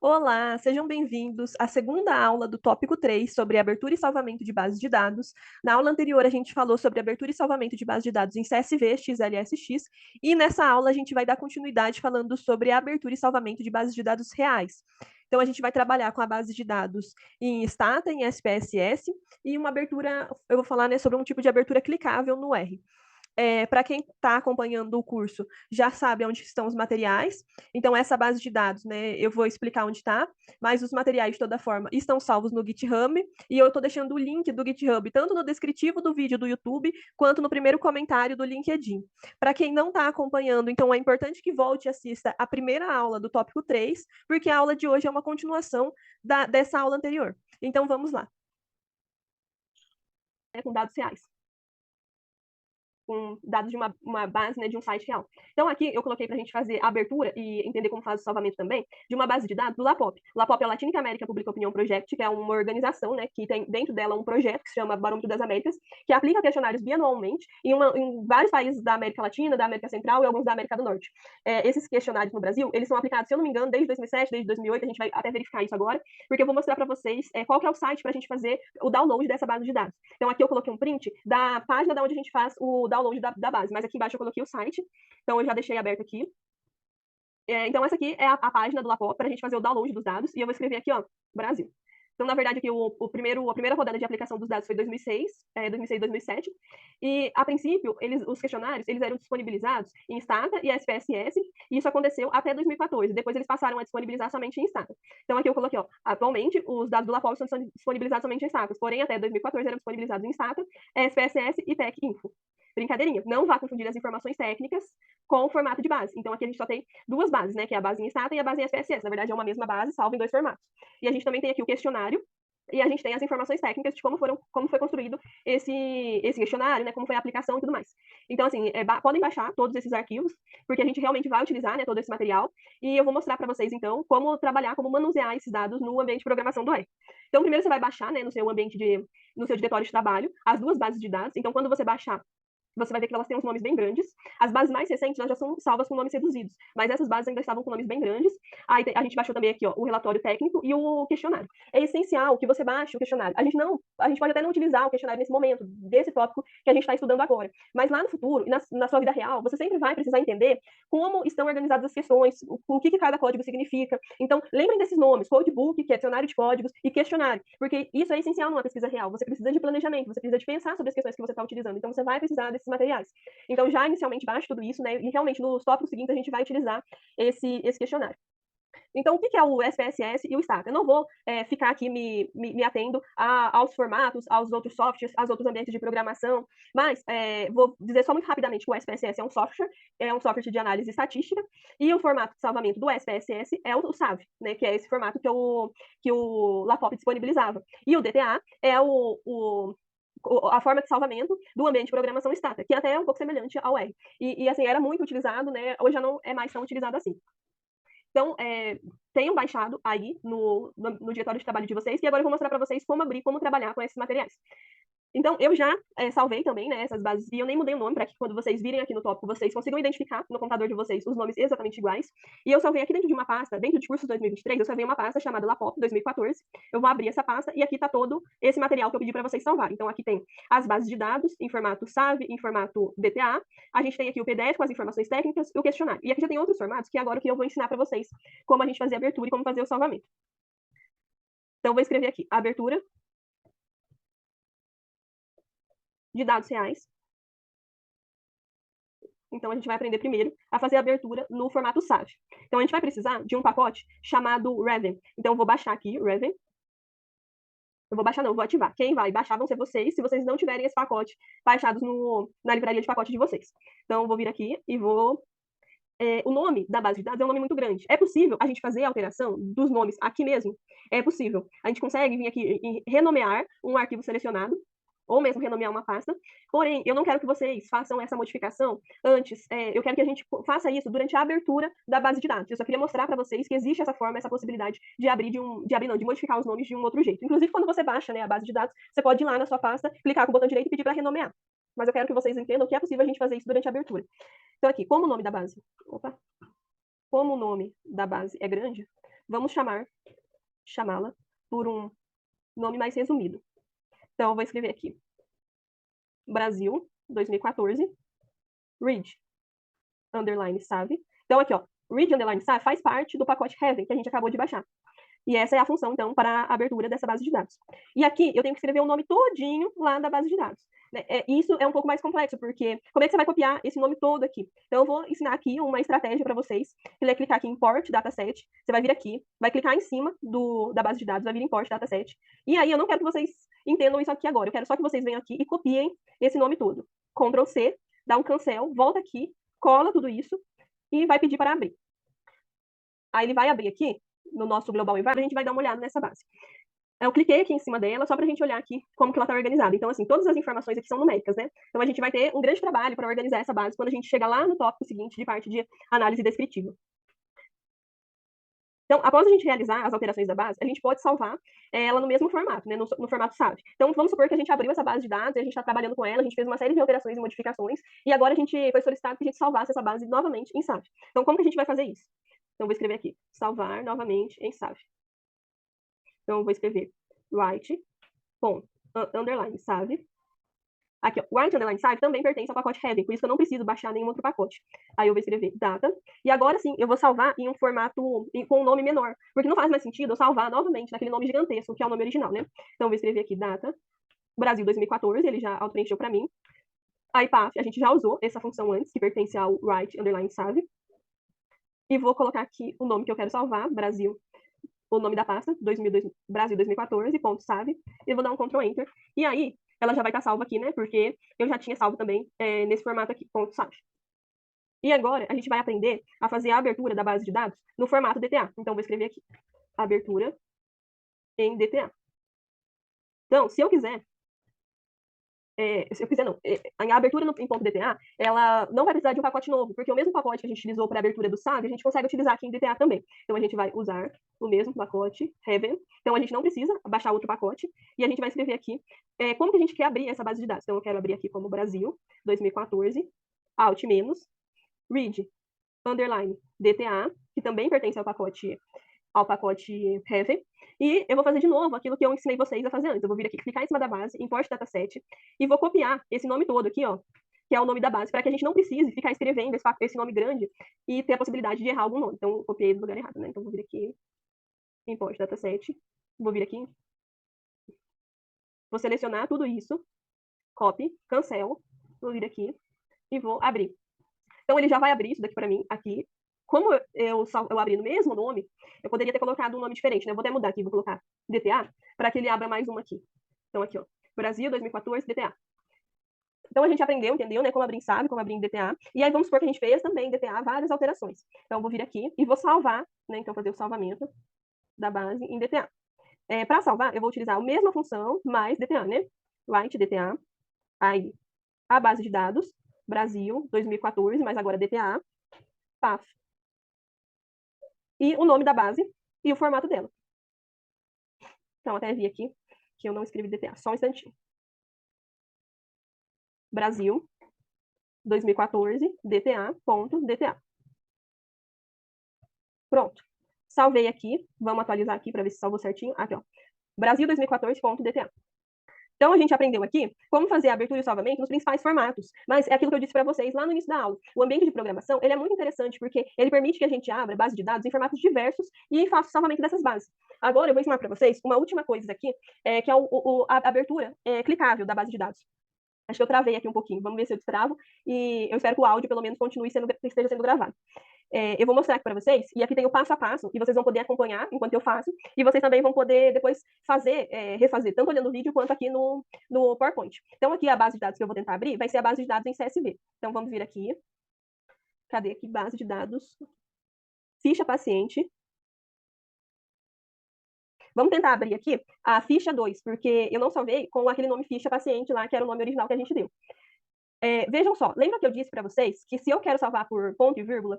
Olá, sejam bem-vindos à segunda aula do tópico 3 sobre abertura e salvamento de bases de dados. Na aula anterior, a gente falou sobre abertura e salvamento de bases de dados em CSV, XLSX, e nessa aula a gente vai dar continuidade falando sobre a abertura e salvamento de bases de dados reais. Então, a gente vai trabalhar com a base de dados em Stata, em SPSS, e uma abertura, eu vou falar, né, sobre um tipo de abertura clicável no R. Para quem está acompanhando o curso, já sabe onde estão os materiais. Então, essa base de dados, né, eu vou explicar onde está, mas os materiais, de toda forma, estão salvos no GitHub, e eu estou deixando o link do GitHub, tanto no descritivo do vídeo do YouTube, quanto no primeiro comentário do LinkedIn. Para quem não está acompanhando, então, é importante que volte e assista a primeira aula do tópico 3, porque a aula de hoje é uma continuação dessa aula anterior. Então, vamos lá. Com dados reais, com dados de uma base, né, de um site real. Então, aqui eu coloquei para a gente fazer a abertura e entender como faz o salvamento também, de uma base de dados do LAPOP. O LAPOP é o Latin America Public Opinion Project, que é uma organização, né, que tem dentro dela um projeto que se chama Barômetro das Américas, que aplica questionários bianualmente em vários países da América Latina, da América Central e alguns da América do Norte. Esses questionários no Brasil, eles são aplicados, se eu não me engano, desde 2007, desde 2008, a gente vai até verificar isso agora, porque eu vou mostrar para vocês qual que é o site para a gente fazer o download dessa base de dados. Então, aqui eu coloquei um print da página da onde a gente faz o download da base, mas aqui embaixo eu coloquei o site, então eu já deixei aberto aqui. Então, essa aqui é a página do LAPOP para a gente fazer o download dos dados, e eu vou escrever aqui, ó, Brasil. Então, na verdade, aqui a primeira rodada de aplicação dos dados foi 2006, 2007, e, a princípio, os questionários, eles eram disponibilizados em Stata e SPSS, e isso aconteceu até 2014, depois eles passaram a disponibilizar somente em Stata. Então, aqui eu coloquei, ó, atualmente, os dados do LAPOP são disponibilizados somente em Stata, porém, até 2014 eram disponibilizados em Stata, SPSS e TEC Info. Brincadeirinha, não vá confundir as informações técnicas com o formato de base. Então, aqui a gente só tem duas bases, né, que é a base em Stata e a base em SPSS. Na verdade, é uma mesma base, salvo em dois formatos. E a gente também tem aqui o questionário, e a gente tem as informações técnicas de como foi construído esse questionário, né, como foi a aplicação e tudo mais. Então, assim, podem baixar todos esses arquivos, porque a gente realmente vai utilizar, né, todo esse material, e eu vou mostrar para vocês, então, como trabalhar, como manusear esses dados no ambiente de programação do R. Então, primeiro você vai baixar, né, no seu diretório de trabalho, as duas bases de dados. Então, quando você baixar, você vai ver que elas têm uns nomes bem grandes. As bases mais recentes já são salvas com nomes reduzidos, mas essas bases ainda estavam com nomes bem grandes. Aí a gente baixou também aqui, ó, o relatório técnico e o questionário. É essencial que você baixe o questionário. A gente pode até não utilizar o questionário nesse momento, desse tópico que a gente está estudando agora, mas lá no futuro, na sua vida real, você sempre vai precisar entender como estão organizadas as questões, o que cada código significa. Então, lembrem desses nomes: codebook, que é dicionário de códigos, e questionário, porque isso é essencial numa pesquisa real. Você precisa de planejamento, você precisa de pensar sobre as questões que você está utilizando. Então, você vai precisar desses materiais. Então, já inicialmente baixe tudo isso, né? E realmente nos tópicos seguintes a gente vai utilizar esse questionário. Então, o que é o SPSS e o Stata? Eu não vou ficar aqui me atendo aos formatos, aos outros softwares, aos outros ambientes de programação, mas vou dizer só muito rapidamente que o SPSS é um software de análise estatística, e o formato de salvamento do SPSS é o SAV, né, que é esse formato que o LAPOP disponibilizava. E o DTA é a forma de salvamento do ambiente de programação Stata, que até é um pouco semelhante ao R. E assim, era muito utilizado, né? Hoje já não é mais tão utilizado assim. Então, tenham baixado aí no diretório de trabalho de vocês, e agora eu vou mostrar para vocês como abrir, como trabalhar com esses materiais. Então, eu já salvei também, né, essas bases, e eu nem mudei o nome para que quando vocês virem aqui no tópico, vocês consigam identificar no computador de vocês os nomes exatamente iguais. E eu salvei aqui dentro de uma pasta, dentro de cursos 2023, eu salvei uma pasta chamada LAPOP 2014. Eu vou abrir essa pasta e aqui está todo esse material que eu pedi para vocês salvarem. Então, aqui tem as bases de dados em formato SAV, em formato DTA. A gente tem aqui o PDF com as informações técnicas e o questionário. E aqui já tem outros formatos que agora que eu vou ensinar para vocês como a gente fazer a abertura e como fazer o salvamento. Então, eu vou escrever aqui, abertura de dados reais. Então, a gente vai aprender primeiro a fazer a abertura no formato SAV. Então, a gente vai precisar de um pacote chamado Raven. Então, eu vou baixar aqui, Raven. Eu vou baixar não, eu vou ativar. Quem vai baixar vão ser vocês, se vocês não tiverem esse pacote baixados na livraria de pacote de vocês. Então, eu vou vir aqui e vou... o nome da base de dados é um nome muito grande. É possível a gente fazer a alteração dos nomes aqui mesmo? É possível. A gente consegue vir aqui e renomear um arquivo selecionado, ou mesmo renomear uma pasta. Porém, eu não quero que vocês façam essa modificação antes. Eu quero que a gente faça isso durante a abertura da base de dados. Eu só queria mostrar para vocês que existe essa forma, essa possibilidade de abrir de modificar os nomes de um outro jeito. Inclusive, quando você baixa, né, a base de dados, você pode ir lá na sua pasta, clicar com o botão direito e pedir para renomear. Mas eu quero que vocês entendam que é possível a gente fazer isso durante a abertura. Então, aqui, como o nome da base... Opa! Como o nome da base é grande, Vamos chamá-la por um nome mais resumido. Então, eu vou escrever aqui. Brasil, 2014, read, underline, save. Então, aqui, ó, read, underline, save faz parte do pacote Heaven, que a gente acabou de baixar. E essa é a função, então, para a abertura dessa base de dados. E aqui, eu tenho que escrever o nome todinho lá da base de dados. Isso é um pouco mais complexo, porque como é que você vai copiar esse nome todo aqui? Então, eu vou ensinar aqui uma estratégia para vocês. Você vai clicar aqui em Import Dataset, você vai vir aqui, vai clicar em cima da base de dados, vai vir Import Dataset. E aí, eu não quero que vocês entendam isso aqui agora, eu quero só que vocês venham aqui e copiem esse nome todo. Ctrl C, dá um cancel, volta aqui, cola tudo isso e vai pedir para abrir. Aí ele vai abrir aqui, no nosso Global Environment, a gente vai dar uma olhada nessa base. Eu cliquei aqui em cima dela só para a gente olhar aqui como que ela está organizada. Então, assim, todas as informações aqui são numéricas, né? Então, a gente vai ter um grande trabalho para organizar essa base quando a gente chega lá no tópico seguinte de parte de análise descritiva. Então, após a gente realizar as alterações da base, a gente pode salvar ela no mesmo formato, né, no formato SAV. Então, vamos supor que a gente abriu essa base de dados, e a gente está trabalhando com ela, a gente fez uma série de alterações e modificações, e agora a gente foi solicitado que a gente salvasse essa base novamente em SAV. Então, como que a gente vai fazer isso? Então, vou escrever aqui, salvar novamente em SAV. Então, eu vou escrever write, underline, save. Aqui, ó, write, underline, save também pertence ao pacote Heaven, por isso que eu não preciso baixar nenhum outro pacote. Aí eu vou escrever data, e agora sim, eu vou salvar em um formato com um nome menor, porque não faz mais sentido eu salvar novamente naquele nome gigantesco, que é o nome original, né? Então, eu vou escrever aqui data, Brasil 2014, ele já auto-preencheu para mim. A IPAF, a gente já usou essa função antes, que pertence ao write, underline, save. E vou colocar aqui o nome que eu quero salvar, Brasil, o nome da pasta, Brasil 2014, ponto save, e vou dar um Ctrl Enter. E aí, ela já vai estar salva aqui, né? Porque eu já tinha salvo também nesse formato aqui, ponto save. E agora, a gente vai aprender a fazer a abertura da base de dados no formato DTA. Então, vou escrever aqui, abertura em DTA. Então, se eu quiser não, a abertura em ponto .dta, ela não vai precisar de um pacote novo, porque o mesmo pacote que a gente utilizou para a abertura do SAV, a gente consegue utilizar aqui em DTA também. Então, a gente vai usar o mesmo pacote, Heaven. Então, a gente não precisa baixar outro pacote, e a gente vai escrever aqui como que a gente quer abrir essa base de dados. Então, eu quero abrir aqui como Brasil, 2014, alt menos, read, underline, DTA, que também pertence ao pacote Heaven, e eu vou fazer de novo aquilo que eu ensinei vocês a fazer antes. Eu vou vir aqui, clicar em cima da base, import dataset, e vou copiar esse nome todo aqui, ó, que é o nome da base, para que a gente não precise ficar escrevendo esse nome grande e ter a possibilidade de errar algum nome. Então, eu copiei do lugar errado, né? Então, vou vir aqui, import dataset, vou vir aqui, vou selecionar tudo isso, copy, cancel, vou vir aqui e vou abrir. Então, ele já vai abrir isso daqui para mim, aqui. Como eu abri no mesmo nome, eu poderia ter colocado um nome diferente, né? Eu vou até mudar aqui, vou colocar DTA, para que ele abra mais uma aqui. Então, aqui, ó, Brasil 2014, DTA. Então, a gente aprendeu, entendeu, né? Como abrir em SAV, como abrir em DTA. E aí, vamos supor que a gente fez também em DTA várias alterações. Então, eu vou vir aqui e vou salvar, né? Então, fazer o salvamento da base em DTA. Para salvar, eu vou utilizar a mesma função, mais DTA, né? Write DTA. Aí, a base de dados, Brasil 2014, mas agora DTA, PAF. E o nome da base e o formato dela. Então, até vi aqui que eu não escrevi DTA, só um instantinho. Brasil, 2014, DTA.DTA. Pronto. Salvei aqui, vamos atualizar aqui para ver se salvou certinho. Aqui, ó. Brasil 2014.DTA. Então, a gente aprendeu aqui como fazer a abertura e o salvamento nos principais formatos. Mas é aquilo que eu disse para vocês lá no início da aula. O ambiente de programação, ele é muito interessante porque ele permite que a gente abra base de dados em formatos diversos e faça o salvamento dessas bases. Agora, eu vou ensinar para vocês uma última coisa aqui, que é a abertura clicável da base de dados. Acho que eu travei aqui um pouquinho. Vamos ver se eu destravo. E eu espero que o áudio, pelo menos, esteja sendo gravado. Eu vou mostrar aqui para vocês, e aqui tem o passo a passo, e vocês vão poder acompanhar enquanto eu faço, e vocês também vão poder depois refazer, tanto olhando o vídeo quanto aqui no PowerPoint. Então, aqui a base de dados que eu vou tentar abrir vai ser a base de dados em CSV. Então, vamos vir aqui. Cadê aqui? Base de dados. Ficha paciente. Vamos tentar abrir aqui a ficha 2, porque eu não salvei com aquele nome ficha paciente lá, que era o nome original que a gente deu. Vejam só, lembra que eu disse para vocês que se eu quero salvar por ponto e vírgula,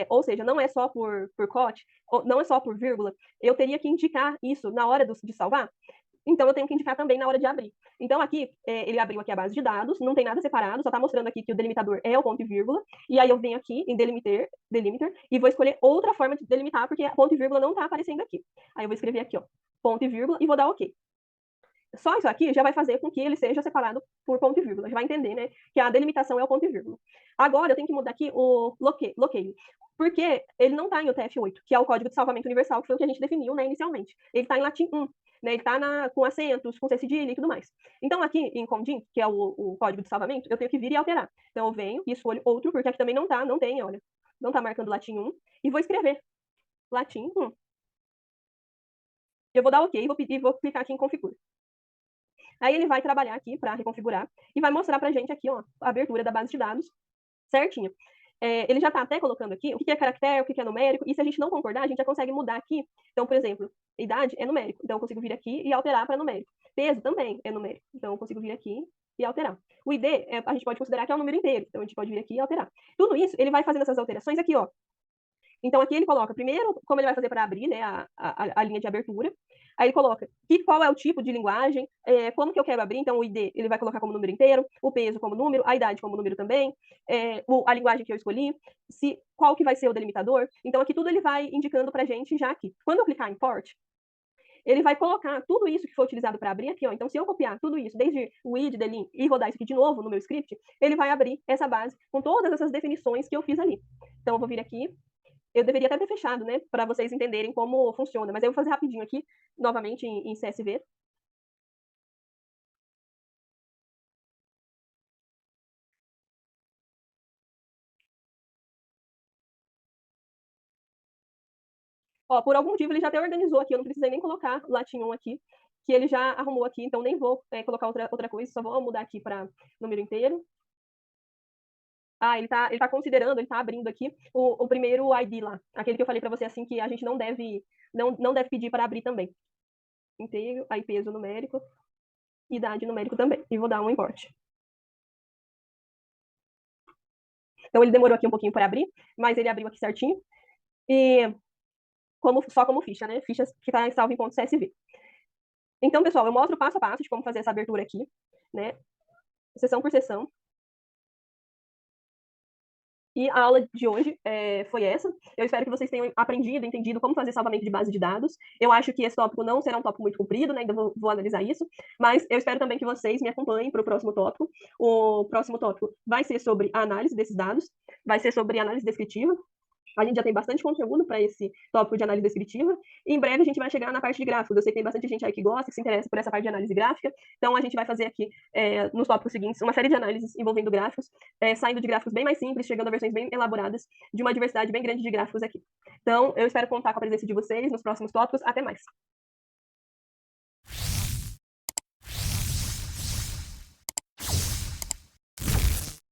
ou seja, não é só por cote, não é só por vírgula, eu teria que indicar isso na hora de salvar? então eu tenho que indicar também na hora de abrir. Então aqui, ele abriu aqui a base de dados, não tem nada separado, só está mostrando aqui que o delimitador é o ponto e vírgula, e aí eu venho aqui em delimiter, e vou escolher outra forma de delimitar, porque ponto e vírgula não está aparecendo aqui. Aí eu vou escrever aqui, ó, ponto e vírgula, e vou dar OK. Só isso aqui já vai fazer com que ele seja separado por ponto e vírgula. Já vai entender, né, que a delimitação é o ponto e vírgula. Agora eu tenho que mudar aqui o bloqueio, porque ele não está em UTF-8, que é o código de salvamento universal, que foi o que a gente definiu, né, inicialmente. Ele está em latim 1, né, ele está com acentos, com C cedilha e tudo mais. Então aqui em CONDIN, que é o código de salvamento, eu tenho que vir e alterar. Então eu venho e escolho outro, porque aqui também não tem, olha, não está marcando latim 1, e vou escrever latim 1. Eu vou dar OK e vou clicar aqui em configura. Aí ele vai trabalhar aqui para reconfigurar e vai mostrar para a gente aqui, ó, a abertura da base de dados certinho. Ele já está até colocando aqui o que é caractere, o que é numérico, e se a gente não concordar, a gente já consegue mudar aqui. Então, por exemplo, idade é numérico, então eu consigo vir aqui e alterar para numérico. Peso também é numérico, então eu consigo vir aqui e alterar. O ID, a gente pode considerar que é um número inteiro, então a gente pode vir aqui e alterar. Tudo isso, ele vai fazendo essas alterações aqui, ó. Então, aqui ele coloca, primeiro, como ele vai fazer para abrir, né, a linha de abertura. Aí ele coloca qual é o tipo de linguagem, como que eu quero abrir. Então, o ID ele vai colocar como número inteiro, o peso como número, a idade como número também, a linguagem que eu escolhi, qual que vai ser o delimitador. Então, aqui tudo ele vai indicando para a gente já aqui. Quando eu clicar em Import, ele vai colocar tudo isso que foi utilizado para abrir aqui, ó. Então, se eu copiar tudo isso, desde o id, delin, e rodar isso aqui de novo no meu script, ele vai abrir essa base com todas essas definições que eu fiz ali. Então, eu vou vir aqui. Eu deveria até ter fechado, né, para vocês entenderem como funciona, mas eu vou fazer rapidinho aqui, novamente em CSV. Ó, por algum motivo ele já até organizou aqui, eu não precisei nem colocar latim 1 aqui, que ele já arrumou aqui, então nem vou colocar outra coisa, só vou mudar aqui para número inteiro. Ah, ele tá considerando, ele tá abrindo aqui o primeiro ID lá, aquele que eu falei para você assim que a gente não deve pedir para abrir também. Inteiro, aí peso numérico, idade numérico também. E vou dar um import. Então ele demorou aqui um pouquinho para abrir, mas ele abriu aqui certinho. E só como ficha, né? Fichas que está salvo em ponto .csv. Então, pessoal, eu mostro passo a passo de como fazer essa abertura aqui, né? Sessão por sessão. E a aula de hoje foi essa. Eu espero que vocês tenham aprendido, entendido como fazer salvamento de base de dados. Eu acho que esse tópico não será um tópico muito comprido, né? Ainda vou analisar isso. Mas eu espero também que vocês me acompanhem para o próximo tópico. O próximo tópico vai ser sobre a análise desses dados, vai ser sobre análise descritiva. A gente já tem bastante conteúdo para esse tópico de análise descritiva. E em breve a gente vai chegar na parte de gráficos. Eu sei que tem bastante gente aí que gosta, que se interessa por essa parte de análise gráfica. Então a gente vai fazer aqui, nos tópicos seguintes, uma série de análises envolvendo gráficos, saindo de gráficos bem mais simples, chegando a versões bem elaboradas, de uma diversidade bem grande de gráficos aqui. Então, eu espero contar com a presença de vocês nos próximos tópicos. Até mais!